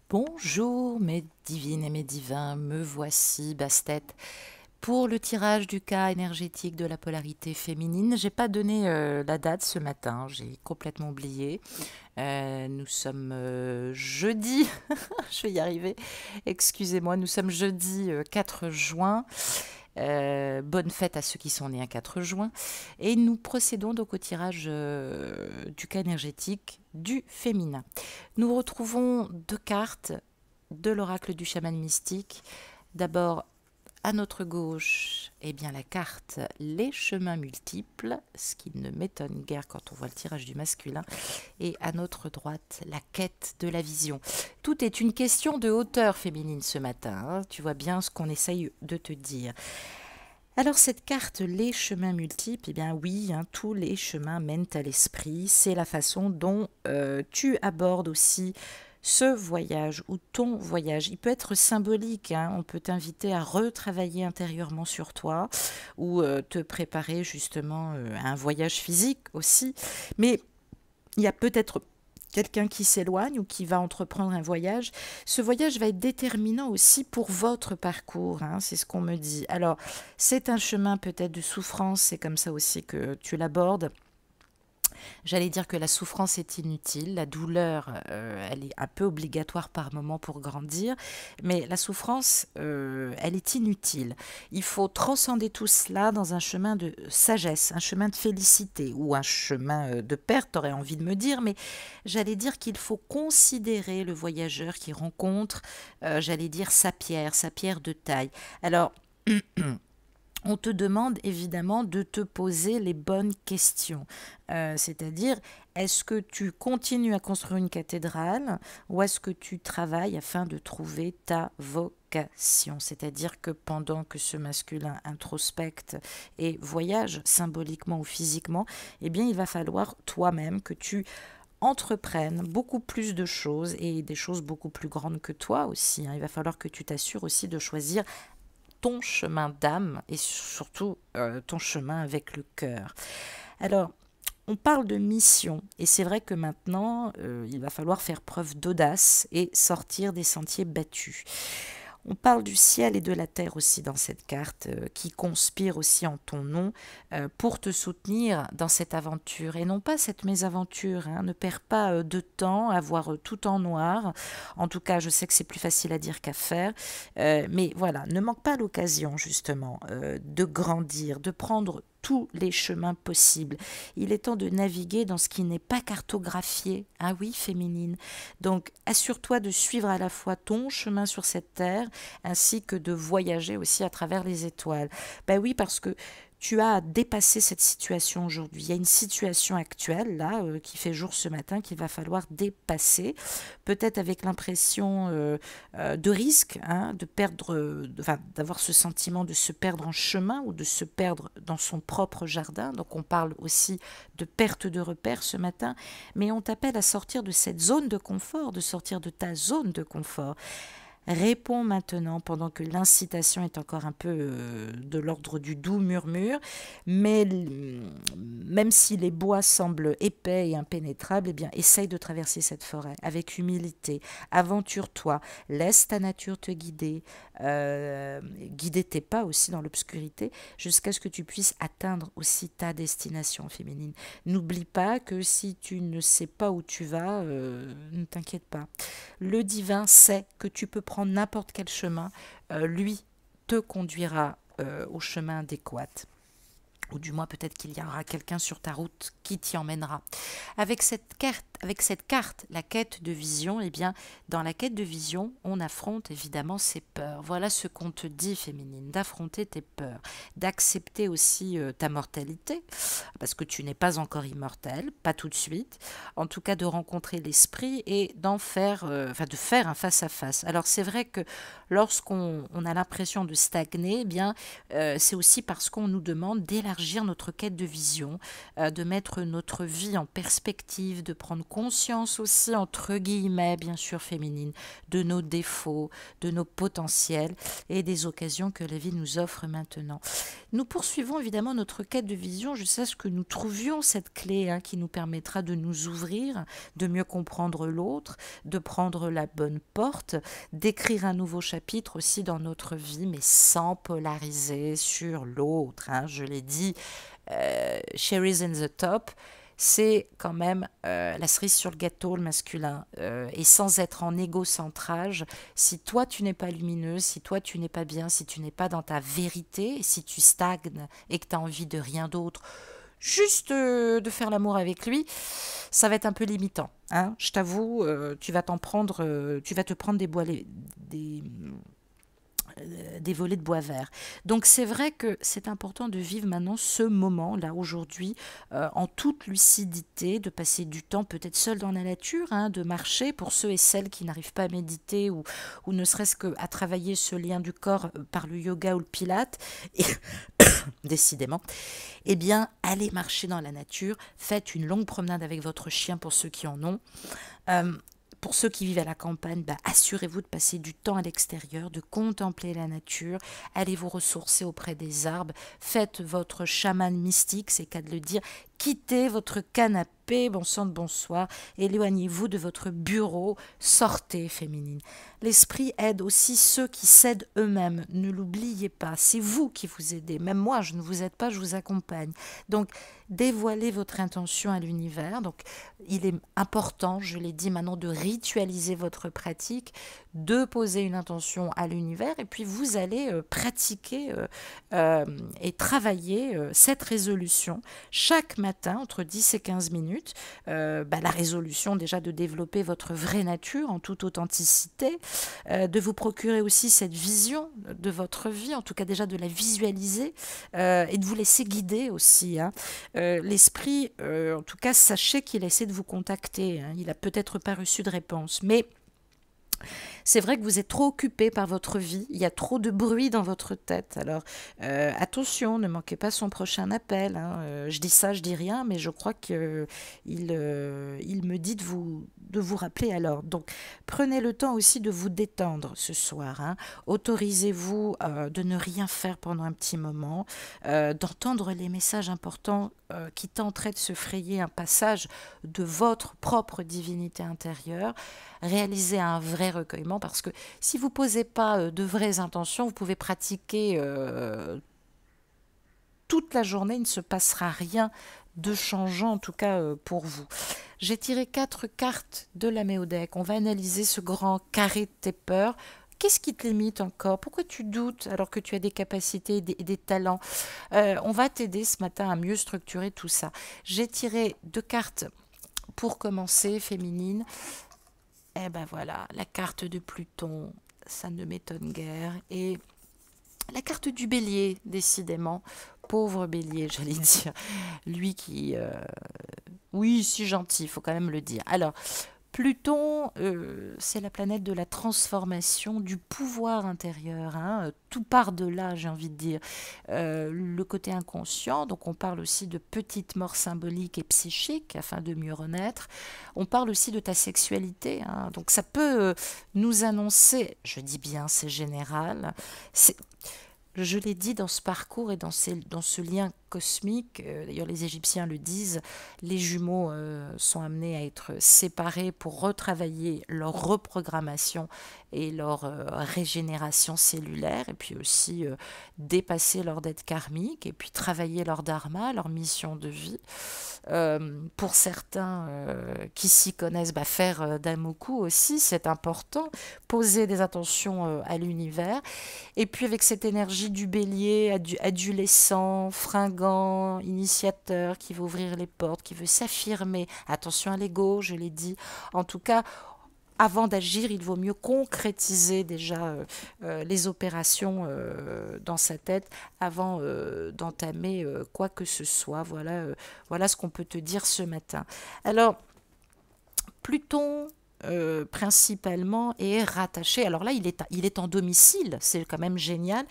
Bonjour mes divines et mes divins, me voici Bastet pour le tirage du cas énergétique de la polarité féminine. J'ai pas donné la date ce matin, j'ai complètement oublié. Nous sommes jeudi, je vais y arriver, excusez-moi, nous sommes jeudi 4 juin. Bonne fête à ceux qui sont nés un 4 juin. Et nous procédons donc au tirage du cas énergétique du féminin. Nous retrouvons deux cartes de l'oracle du chaman mystique. D'abord, à notre gauche, eh bien, la carte Les chemins multiples, ce qui ne m'étonne guère quand on voit le tirage du masculin. Et à notre droite, la quête de la vision. Tout est une question de hauteur féminine ce matin, hein. Tu vois bien ce qu'on essaye de te dire. Alors cette carte, les chemins multiples, eh bien oui, hein, tous les chemins mènent à l'esprit. C'est la façon dont tu abordes aussi ce voyage ou ton voyage. Il peut être symbolique, hein. On peut t'inviter à retravailler intérieurement sur toi ou te préparer justement à un voyage physique aussi. Mais il y a peut-être quelqu'un qui s'éloigne ou qui va entreprendre un voyage. Ce voyage va être déterminant aussi pour votre parcours, hein, c'est ce qu'on me dit. Alors, c'est un chemin peut-être de souffrance, c'est comme ça aussi que tu l'abordes. J'allais dire que la souffrance est inutile, la douleur, elle est un peu obligatoire par moment pour grandir, mais la souffrance, elle est inutile. Il faut transcender tout cela dans un chemin de sagesse, un chemin de félicité ou un chemin de perte, t'aurais envie de me dire, mais j'allais dire qu'il faut considérer le voyageur qui rencontre, j'allais dire sa pierre de taille. Alors, on te demande évidemment de te poser les bonnes questions. C'est-à-dire, est-ce que tu continues à construire une cathédrale ou est-ce que tu travailles afin de trouver ta vocation? C'est-à-dire que pendant que ce masculin introspecte et voyage symboliquement ou physiquement, eh bien, il va falloir toi-même que tu entreprennes beaucoup plus de choses et des choses beaucoup plus grandes que toi aussi, hein. Il va falloir que tu t'assures aussi de choisir ton chemin d'âme et surtout ton chemin avec le cœur. Alors, on parle de mission et c'est vrai que maintenant, il va falloir faire preuve d'audace et sortir des sentiers battus. On parle du ciel et de la terre aussi dans cette carte, qui conspire aussi en ton nom pour te soutenir dans cette aventure et non pas cette mésaventure, hein. Ne perds pas de temps à voir tout en noir. En tout cas, je sais que c'est plus facile à dire qu'à faire, mais voilà, ne manque pas l'occasion justement de grandir, de prendre tous les chemins possibles. Il est temps de naviguer dans ce qui n'est pas cartographié. Ah oui, féminine. Donc, assure-toi de suivre à la fois ton chemin sur cette terre, ainsi que de voyager aussi à travers les étoiles. Ben oui, parce que tu as dépassé cette situation aujourd'hui. Il y a une situation actuelle, là, qui fait jour ce matin, qu'il va falloir dépasser, peut-être avec l'impression de risque, hein, de perdre, enfin, d'avoir ce sentiment de se perdre en chemin ou de se perdre dans son propre jardin. Donc on parle aussi de perte de repères ce matin, mais on t'appelle à sortir de cette zone de confort, de sortir de ta zone de confort. Réponds maintenant pendant que l'incitation est encore un peu de l'ordre du doux murmure, mais même si les bois semblent épais et impénétrables, eh bien, essaye de traverser cette forêt avec humilité, aventure-toi, laisse ta nature te guider, guider tes pas aussi dans l'obscurité, jusqu'à ce que tu puisses atteindre aussi ta destination féminine. N'oublie pas que si tu ne sais pas où tu vas, ne t'inquiète pas. Le divin sait que tu peux prendre n'importe quel chemin, lui te conduira au chemin adéquat. Ou du moins peut-être qu'il y aura quelqu'un sur ta route qui t'y emmènera. Avec cette carte, la quête de vision, eh bien, dans la quête de vision, on affronte évidemment ses peurs. Voilà ce qu'on te dit, féminine, d'affronter tes peurs, d'accepter aussi ta mortalité, parce que tu n'es pas encore immortelle, pas tout de suite. En tout cas, de rencontrer l'esprit et d'en faire, de faire un face à face. Alors c'est vrai que lorsqu'on a l'impression de stagner, eh bien, c'est aussi parce qu'on nous demande d'élargir d'élargir notre quête de vision, de mettre notre vie en perspective, de prendre conscience aussi, entre guillemets, bien sûr féminine, de nos défauts, de nos potentiels et des occasions que la vie nous offre maintenant. Nous poursuivons évidemment notre quête de vision jusqu'à ce que nous trouvions cette clé qui nous permettra de nous ouvrir, de mieux comprendre l'autre, de prendre la bonne porte, d'écrire un nouveau chapitre aussi dans notre vie, mais sans polariser sur l'autre. Je l'ai dit, Cherries in the Top, c'est quand même la cerise sur le gâteau, le masculin. Et sans être en égocentrage, si toi tu n'es pas lumineuse, si toi tu n'es pas bien, si tu n'es pas dans ta vérité, si tu stagnes et que tu as envie de rien d'autre, juste de faire l'amour avec lui, ça va être un peu limitant. Je t'avoue, tu vas te prendre des volets de bois vert. Donc c'est vrai que c'est important de vivre maintenant ce moment, là, aujourd'hui, en toute lucidité, de passer du temps peut-être seul dans la nature, de marcher pour ceux et celles qui n'arrivent pas à méditer ou ne serait-ce qu'à travailler ce lien du corps par le yoga ou le pilate. Et décidément, eh bien, allez marcher dans la nature, faites une longue promenade avec votre chien pour ceux qui en ont. Pour ceux qui vivent à la campagne, assurez-vous de passer du temps à l'extérieur, de contempler la nature, allez vous ressourcer auprès des arbres, faites votre chaman mystique, c'est qu'à de le dire, quittez votre canapé, bon sang de bonsoir, éloignez-vous de votre bureau, sortez féminine. L'esprit aide aussi ceux qui s'aident eux-mêmes, ne l'oubliez pas, c'est vous qui vous aidez, même moi je ne vous aide pas, je vous accompagne. Donc dévoilez votre intention à l'univers, donc il est important, je l'ai dit maintenant, de ritualiser votre pratique, de poser une intention à l'univers et puis vous allez pratiquer et travailler cette résolution chaque matin entre 10 et 15 minutes. La résolution déjà de développer votre vraie nature en toute authenticité, de vous procurer aussi cette vision de votre vie, en tout cas déjà de la visualiser et de vous laisser guider aussi. L'esprit, en tout cas, sachez qu'il essaie de vous contacter. Il n'a peut-être pas reçu de réponse, mais c'est vrai que vous êtes trop occupé par votre vie, il y a trop de bruit dans votre tête. Alors attention, ne manquez pas son prochain appel. Je dis ça, je dis rien, mais je crois qu'il me dit de vous rappeler alors. Donc prenez le temps aussi de vous détendre ce soir. Autorisez-vous de ne rien faire pendant un petit moment, d'entendre les messages importants qui tenteraient de se frayer un passage de votre propre divinité intérieure. Réalisez un vrai recueillement parce que si vous ne posez pas de vraies intentions, vous pouvez pratiquer toute la journée, il ne se passera rien de changeant, en tout cas pour vous. J'ai tiré 4 cartes de la Méodec. On va analyser ce grand carré de tes peurs. Qu'est-ce qui te limite encore? Pourquoi tu doutes alors que tu as des capacités et des talents? On va t'aider ce matin à mieux structurer tout ça. J'ai tiré 2 cartes pour commencer, féminines. Eh ben voilà, la carte de Pluton, ça ne m'étonne guère. Et la carte du Bélier, décidément. Pauvre Bélier, j'allais dire. Lui qui... oui, si gentil, il faut quand même le dire. Alors, Pluton, c'est la planète de la transformation, du pouvoir intérieur. Tout part de là, j'ai envie de dire. Le côté inconscient, donc on parle aussi de petites morts symboliques et psychiques afin de mieux renaître. On parle aussi de ta sexualité. Donc ça peut nous annoncer, je dis bien, c'est général. Je l'ai dit dans ce parcours et dans ce lien cosmique, d'ailleurs les Égyptiens le disent, les jumeaux sont amenés à être séparés pour retravailler leur reprogrammation et leur régénération cellulaire, et puis aussi dépasser leur dette karmique, et puis travailler leur dharma, leur mission de vie. Pour certains qui s'y connaissent, faire Damoku aussi, c'est important, poser des attentions à l'univers, et puis avec cette énergie du bélier, adolescent, fringant, initiateur, qui veut ouvrir les portes, qui veut s'affirmer, attention à l'ego, je l'ai dit, en tout cas, avant d'agir, il vaut mieux concrétiser déjà les opérations dans sa tête avant d'entamer quoi que ce soit. Voilà ce qu'on peut te dire ce matin. Alors, Pluton, principalement, est rattaché. Alors là, il est en domicile, c'est quand même génial.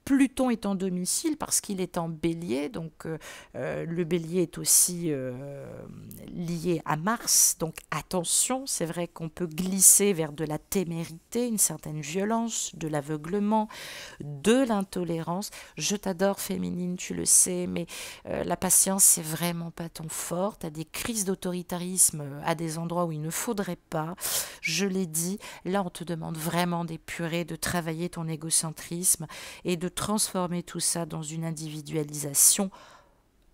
Pluton est en domicile parce qu'il est en bélier, donc le bélier est aussi lié à Mars, donc attention, c'est vrai qu'on peut glisser vers de la témérité, une certaine violence, de l'aveuglement, de l'intolérance. Je t'adore féminine, tu le sais, mais la patience, c'est vraiment pas ton fort. Tu as des crises d'autoritarisme à des endroits où il ne faudrait pas. Je l'ai dit, là on te demande vraiment d'épurer, de travailler ton égocentrisme et de transformer tout ça dans une individualisation,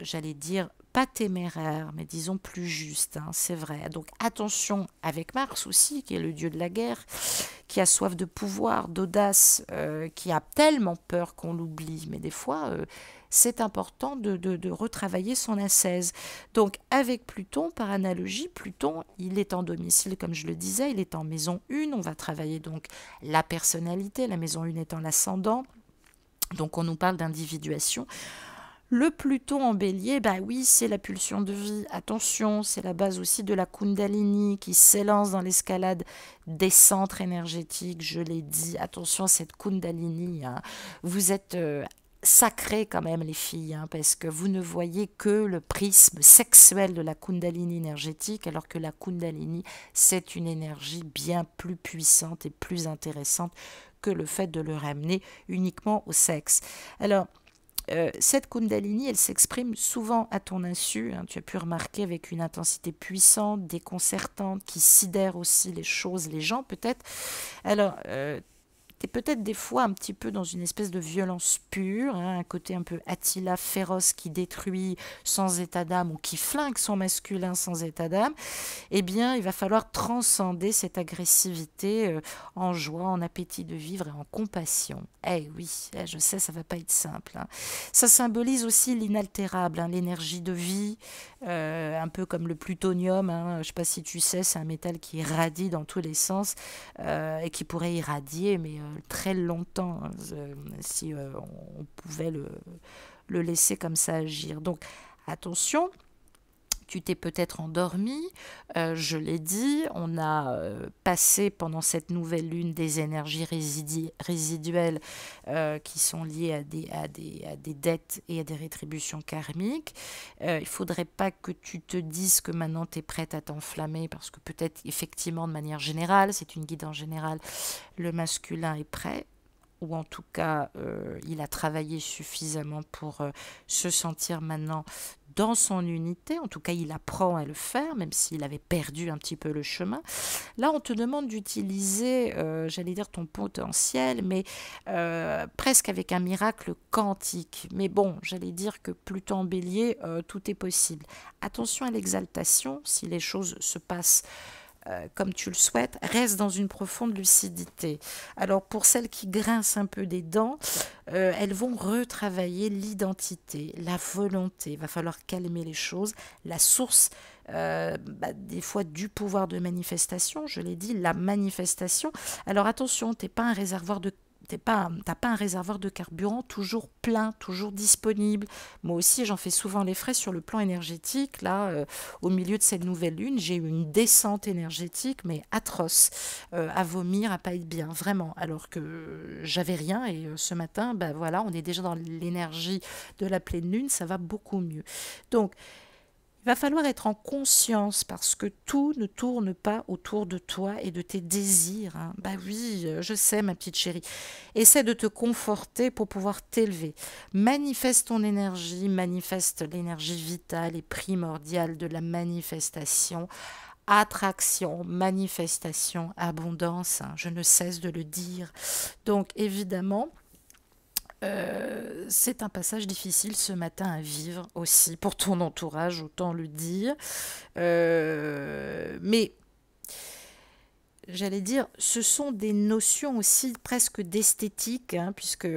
j'allais dire, pas téméraire, mais disons plus juste, hein, c'est vrai. Donc attention avec Mars aussi, qui est le dieu de la guerre, qui a soif de pouvoir, d'audace, qui a tellement peur qu'on l'oublie. Mais des fois, c'est important de retravailler son ascèse. Donc avec Pluton, par analogie, Pluton, il est en domicile, comme je le disais, il est en maison 1. On va travailler donc la personnalité, la maison 1 étant l'ascendant. Donc on nous parle d'individuation. Le Pluton en bélier, bah oui, c'est la pulsion de vie. Attention, c'est la base aussi de la Kundalini qui s'élance dans l'escalade des centres énergétiques. Je l'ai dit, attention à cette Kundalini, hein. Vous êtes sacrées quand même les filles, hein, parce que vous ne voyez que le prisme sexuel de la Kundalini énergétique, alors que la Kundalini, c'est une énergie bien plus puissante et plus intéressante que le fait de le ramener uniquement au sexe. Alors, cette Kundalini, elle s'exprime souvent à ton insu, hein, tu as pu remarquer, avec une intensité puissante, déconcertante, qui sidère aussi les choses, les gens peut-être. Alors, tu es peut-être des fois un petit peu dans une espèce de violence pure, hein, un côté un peu Attila féroce qui détruit sans état d'âme ou qui flingue son masculin sans état d'âme. Eh bien, il va falloir transcender cette agressivité en joie, en appétit de vivre et en compassion. Eh oui, je sais, ça va pas être simple, hein. Ça symbolise aussi l'inaltérable, hein, l'énergie de vie, un peu comme le plutonium, hein. Je ne sais pas si tu sais, c'est un métal qui irradie dans tous les sens et qui pourrait irradier, mais très longtemps, hein, si on pouvait le laisser comme ça agir. Donc, attention. Tu t'es peut-être endormi, je l'ai dit, on a passé pendant cette nouvelle lune des énergies résiduelles qui sont liées à des dettes et à des rétributions karmiques. Il ne faudrait pas que tu te dises que maintenant tu es prête à t'enflammer, parce que peut-être effectivement de manière générale, c'est une guide en général, le masculin est prêt, ou en tout cas il a travaillé suffisamment pour se sentir maintenant dans son unité, en tout cas il apprend à le faire, même s'il avait perdu un petit peu le chemin. Là on te demande d'utiliser, j'allais dire ton potentiel, mais presque avec un miracle quantique. Mais bon, j'allais dire que Pluton en bélier, tout est possible. Attention à l'exaltation, si les choses se passent comme tu le souhaites, reste dans une profonde lucidité. Alors pour celles qui grincent un peu des dents, elles vont retravailler l'identité, la volonté. Il va falloir calmer les choses. La source, des fois, du pouvoir de manifestation, je l'ai dit, la manifestation. Alors attention, tu n'es pas un réservoir de t'as pas un réservoir de carburant toujours plein, toujours disponible. Moi aussi, j'en fais souvent les frais sur le plan énergétique. Là, au milieu de cette nouvelle lune, j'ai eu une descente énergétique, mais atroce, à vomir, à pas être bien, vraiment. Alors que j'avais rien et ce matin, voilà, on est déjà dans l'énergie de la pleine lune, ça va beaucoup mieux. Donc, il va falloir être en conscience parce que tout ne tourne pas autour de toi et de tes désirs, hein. Bah oui, je sais ma petite chérie. Essaie de te conforter pour pouvoir t'élever. Manifeste ton énergie, manifeste l'énergie vitale et primordiale de la manifestation. Attraction, manifestation, abondance, hein, je ne cesse de le dire. Donc évidemment, c'est un passage difficile ce matin à vivre aussi pour ton entourage, autant le dire. Mais j'allais dire, ce sont des notions aussi presque d'esthétique, hein, puisque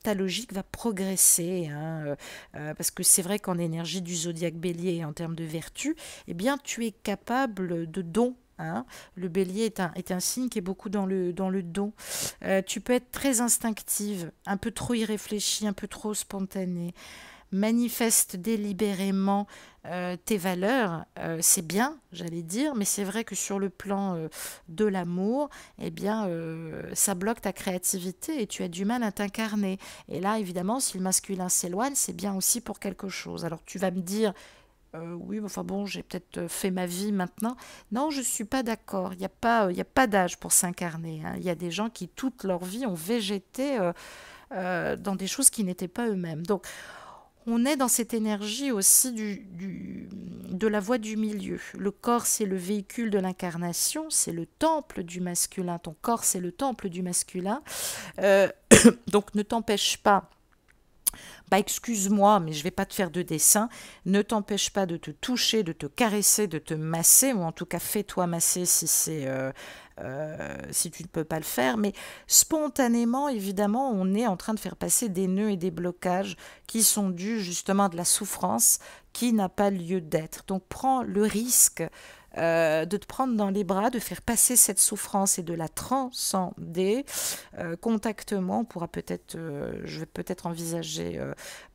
ta logique va progresser, hein, parce que c'est vrai qu'en énergie du zodiaque bélier, en termes de vertu, eh bien, tu es capable de dons. Hein. Le bélier est un signe qui est beaucoup dans le don. Tu peux être très instinctive, un peu trop irréfléchie, un peu trop spontanée. manifeste délibérément tes valeurs, c'est bien, j'allais dire, mais c'est vrai que sur le plan de l'amour, eh bien, ça bloque ta créativité et tu as du mal à t'incarner. Et là, évidemment, si le masculin s'éloigne, c'est bien aussi pour quelque chose. Alors tu vas me dire, oui, enfin bon, j'ai peut-être fait ma vie maintenant. Non, je ne suis pas d'accord. Il y a pas d'âge pour s'incarner, hein. Il y a des gens qui, toute leur vie, ont végété dans des choses qui n'étaient pas eux-mêmes. Donc, on est dans cette énergie aussi de la voie du milieu. Le corps, c'est le véhicule de l'incarnation, c'est le temple du masculin. Ton corps, c'est le temple du masculin. Euh, donc, ne t'empêche pas, bah excuse-moi, mais je vais pas te faire de dessin, ne t'empêche pas de te toucher, de te caresser, de te masser, ou en tout cas fais-toi masser si tu ne peux pas le faire, mais spontanément, évidemment, on est en train de faire passer des nœuds et des blocages qui sont dus justement de la souffrance qui n'a pas lieu d'être. Donc prends le risque de te prendre dans les bras, de faire passer cette souffrance et de la transcender. Contacte-moi, on pourra peut-être, je vais peut-être envisager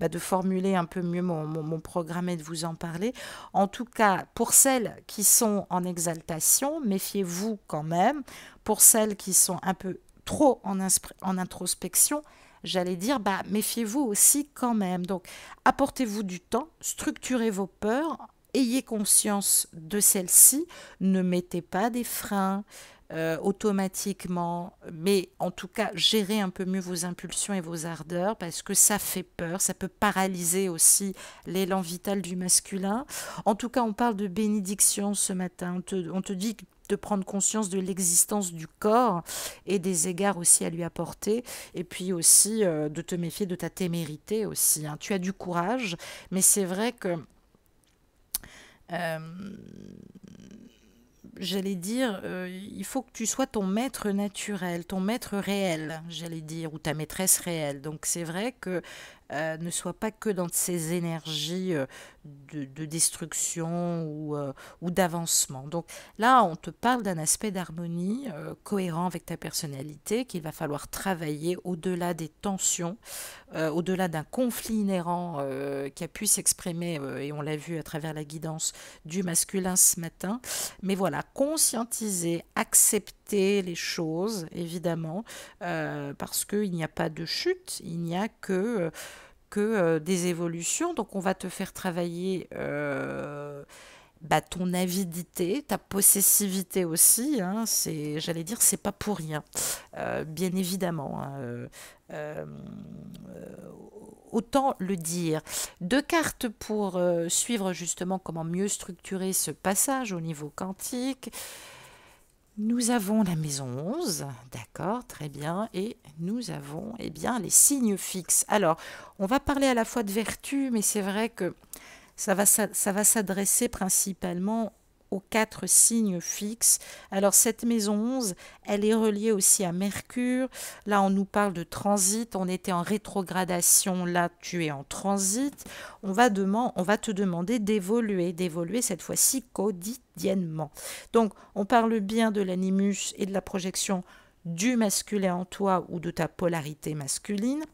de formuler un peu mieux mon programme et de vous en parler. En tout cas, pour celles qui sont en exaltation, méfiez-vous quand même. Pour celles qui sont un peu trop en introspection, j'allais dire, méfiez-vous aussi quand même. Donc, apportez-vous du temps, structurez vos peurs, ayez conscience de celles-ci, ne mettez pas des freins automatiquement, mais en tout cas, gérez un peu mieux vos impulsions et vos ardeurs parce que ça fait peur, ça peut paralyser aussi l'élan vital du masculin. En tout cas, on parle de bénédiction ce matin, on te dit de prendre conscience de l'existence du corps et des égards aussi à lui apporter, et puis aussi de te méfier de ta témérité aussi, hein. Tu as du courage, mais c'est vrai que euh, j'allais dire, il faut que tu sois ton maître naturel, ton maître réel, j'allais dire, ou ta maîtresse réelle. Donc c'est vrai que ne sois pas que dans ces énergies de destruction ou d'avancement. Donc là, on te parle d'un aspect d'harmonie cohérent avec ta personnalité qu'il va falloir travailler au-delà des tensions, au-delà d'un conflit inhérent qui a pu s'exprimer, et on l'a vu à travers la guidance du masculin ce matin. Mais voilà, conscientiser, accepter les choses, évidemment, parce qu'il n'y a pas de chute, il n'y a que des évolutions. Donc on va te faire travailler ton avidité, ta possessivité aussi, hein, j'allais dire, c'est pas pour rien, bien évidemment, hein, euh, autant le dire. Deux cartes pour suivre justement comment mieux structurer ce passage au niveau quantique. Nous avons la maison 11, d'accord, très bien, et nous avons les signes fixes. Alors, on va parler à la fois de vertu, mais c'est vrai que ça va s'adresser principalement aux 4 signes fixes. Alors cette maison 11, elle est reliée aussi à Mercure. Là, on nous parle de transit. On était en rétrogradation. Là, tu es en transit. On va te demander d'évoluer cette fois-ci quotidiennement. Donc, on parle bien de l'animus et de la projection du masculin en toi ou de ta polarité masculine.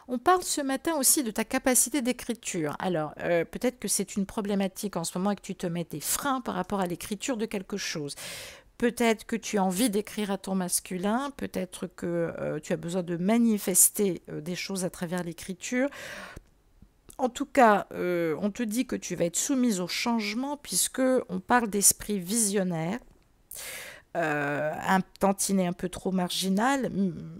On parle ce matin aussi de ta capacité d'écriture. Alors, peut-être que c'est une problématique en ce moment et que tu te mets des freins par rapport à l'écriture de quelque chose. Peut-être que tu as envie d'écrire à ton masculin, peut-être que tu as besoin de manifester des choses à travers l'écriture. En tout cas, on te dit que tu vas être soumise au changement puisque on parle d'esprit visionnaire. Un tantinet un peu trop marginal,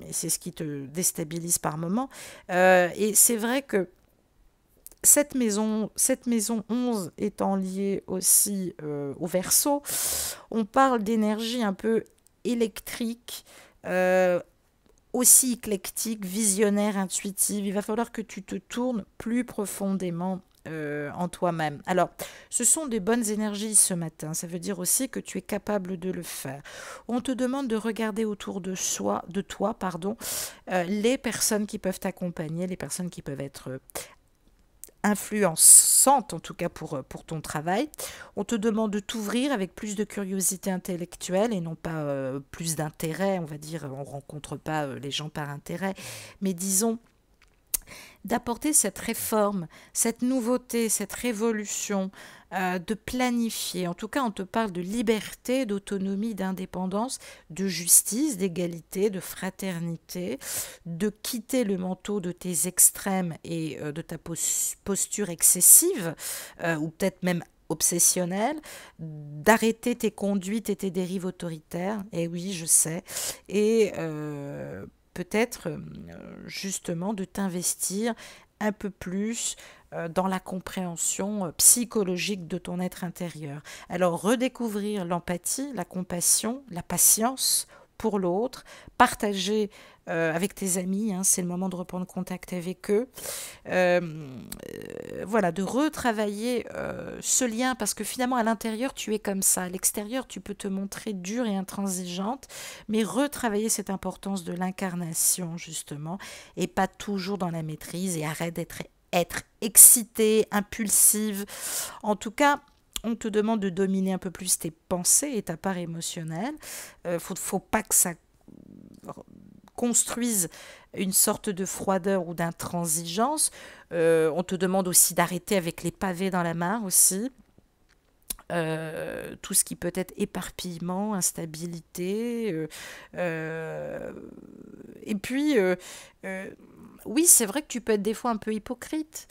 et c'est ce qui te déstabilise par moment. Et c'est vrai que cette maison 11 étant liée aussi au Verseau, on parle d'énergie un peu électrique, aussi éclectique, visionnaire, intuitive. Il va falloir que tu te tournes plus profondément en toi-même. Alors, ce sont des bonnes énergies ce matin. Ça veut dire aussi que tu es capable de le faire. On te demande de regarder autour de toi, les personnes qui peuvent t'accompagner, les personnes qui peuvent être influençante en tout cas pour ton travail. On te demande de t'ouvrir avec plus de curiosité intellectuelle et non pas plus d'intérêt, on va dire, on ne rencontre pas les gens par intérêt, mais disons d'apporter cette réforme, cette nouveauté, cette révolution, de planifier. En tout cas, on te parle de liberté, d'autonomie, d'indépendance, de justice, d'égalité, de fraternité, de quitter le manteau de tes extrêmes et de ta posture excessive, ou peut-être même obsessionnelle, d'arrêter tes conduites et tes dérives autoritaires. Et oui, je sais. Et peut-être justement de t'investir un peu plus dans la compréhension psychologique de ton être intérieur. Alors redécouvrir l'empathie, la compassion, la patience pour l'autre, partager avec tes amis, hein, c'est le moment de reprendre contact avec eux. Voilà, de retravailler ce lien, parce que finalement à l'intérieur tu es comme ça, à l'extérieur tu peux te montrer dure et intransigeante, mais retravailler cette importance de l'incarnation justement, et pas toujours dans la maîtrise, et arrête d'être excitée, impulsive. En tout cas, on te demande de dominer un peu plus tes pensées et ta part émotionnelle. Faut pas que ça construise une sorte de froideur ou d'intransigeance. On te demande aussi d'arrêter avec les pavés dans la mare aussi. Tout ce qui peut être éparpillement, instabilité. Et puis, oui, c'est vrai que tu peux être des fois un peu hypocrite.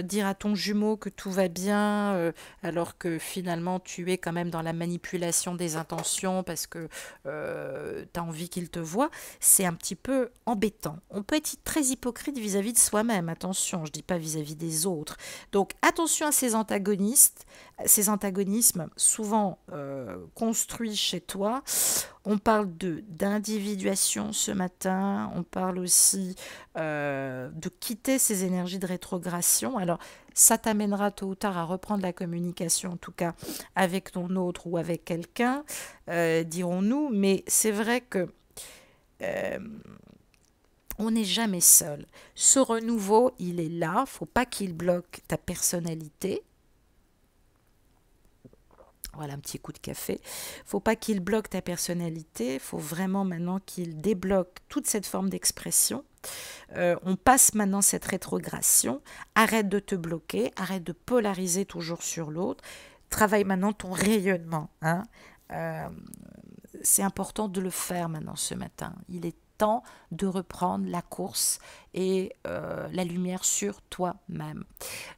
Dire à ton jumeau que tout va bien, alors que finalement tu es quand même dans la manipulation des intentions parce que tu as envie qu'il te voie, c'est un petit peu embêtant. On peut être très hypocrite vis-à-vis de soi-même, attention, je ne dis pas vis-à-vis des autres. Donc attention à ces antagonistes, ces antagonismes souvent construits chez toi. On parle d'individuation ce matin, on parle aussi de quitter ces énergies de rétrogradation. Alors, ça t'amènera tôt ou tard à reprendre la communication, en tout cas avec ton autre ou avec quelqu'un, dirons-nous, mais c'est vrai que on n'est jamais seul. Ce renouveau, il est là, faut pas qu'il bloque ta personnalité. Voilà, un petit coup de café. Faut pas qu'il bloque ta personnalité, faut vraiment maintenant qu'il débloque toute cette forme d'expression. On passe maintenant cette rétrogradation. Arrête de te bloquer, arrête de polariser toujours sur l'autre. Travaille maintenant ton rayonnement. Hein. C'est important de le faire maintenant ce matin. Il est temps de reprendre la course et la lumière sur toi-même.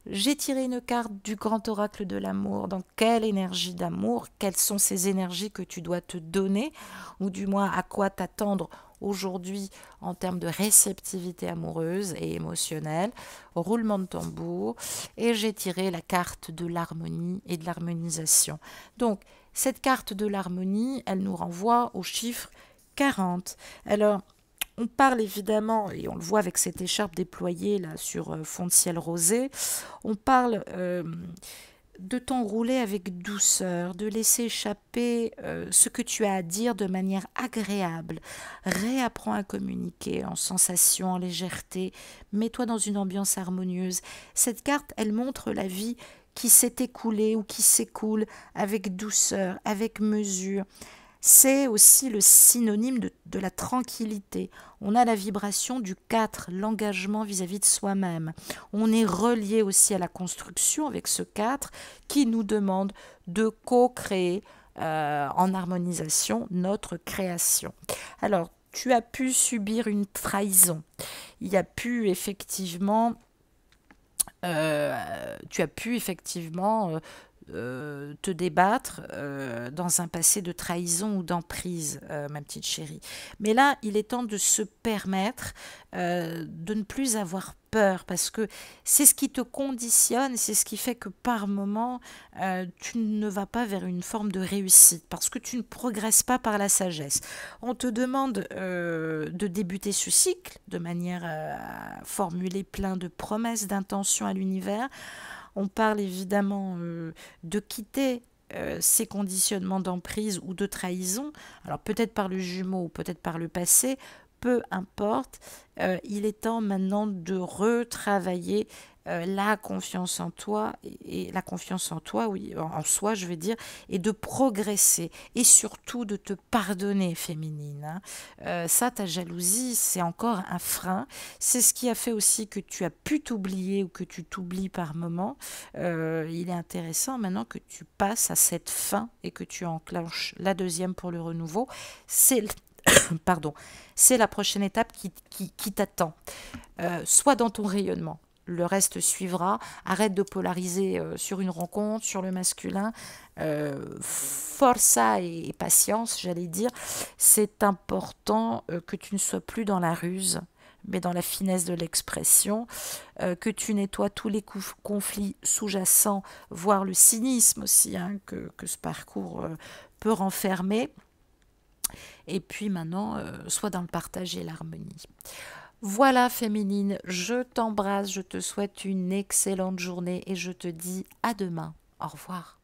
J'ai tiré une carte du grand oracle de l'amour. Dans quelle énergie d'amour, quelles sont ces énergies que tu dois te donner, ou du moins à quoi t'attendre aujourd'hui en termes de réceptivité amoureuse et émotionnelle. Roulement de tambour. Et j'ai tiré la carte de l'harmonie et de l'harmonisation. Donc, cette carte de l'harmonie, elle nous renvoie au chiffre 40. Alors, on parle évidemment, et on le voit avec cette écharpe déployée là sur fond de ciel rosé, on parle de t'enrouler avec douceur, de laisser échapper ce que tu as à dire de manière agréable. Réapprends à communiquer en sensation, en légèreté. Mets-toi dans une ambiance harmonieuse. Cette carte, elle montre la vie qui s'est écoulée ou qui s'écoule avec douceur, avec mesure. C'est aussi le synonyme de la tranquillité. On a la vibration du 4, l'engagement vis-à-vis de soi-même. On est relié aussi à la construction avec ce 4 qui nous demande de co-créer en harmonisation notre création. Alors, tu as pu subir une trahison. Il y a pu effectivement... tu as pu effectivement te débattre dans un passé de trahison ou d'emprise, ma petite chérie. Mais là, il est temps de se permettre de ne plus avoir peur, parce que c'est ce qui te conditionne, c'est ce qui fait que par moment, tu ne vas pas vers une forme de réussite, parce que tu ne progresses pas par la sagesse. On te demande de débuter ce cycle de manière à formuler plein de promesses, d'intentions à l'univers. On parle évidemment de quitter ces conditionnements d'emprise ou de trahison, alors peut-être par le jumeau ou peut-être par le passé, peu importe, il est temps maintenant de retravailler la confiance en toi et la confiance en toi, oui, en soi, je veux dire, et de progresser et surtout de te pardonner, féminine, hein. Ça, ta jalousie, c'est encore un frein. C'est ce qui a fait aussi que tu as pu t'oublier ou que tu t'oublies par moment. Il est intéressant maintenant que tu passes à cette fin et que tu enclenches la deuxième pour le renouveau. C'est pardon, c'est la prochaine étape qui t'attend. Soit dans ton rayonnement. Le reste suivra. Arrête de polariser sur une rencontre, sur le masculin. Força et patience, j'allais dire. C'est important que tu ne sois plus dans la ruse, mais dans la finesse de l'expression, que tu nettoies tous les conflits sous-jacents, voire le cynisme aussi, hein, que ce parcours peut renfermer. Et puis maintenant, sois dans le partage et l'harmonie. Voilà, féminine, je t'embrasse, je te souhaite une excellente journée et je te dis à demain. Au revoir.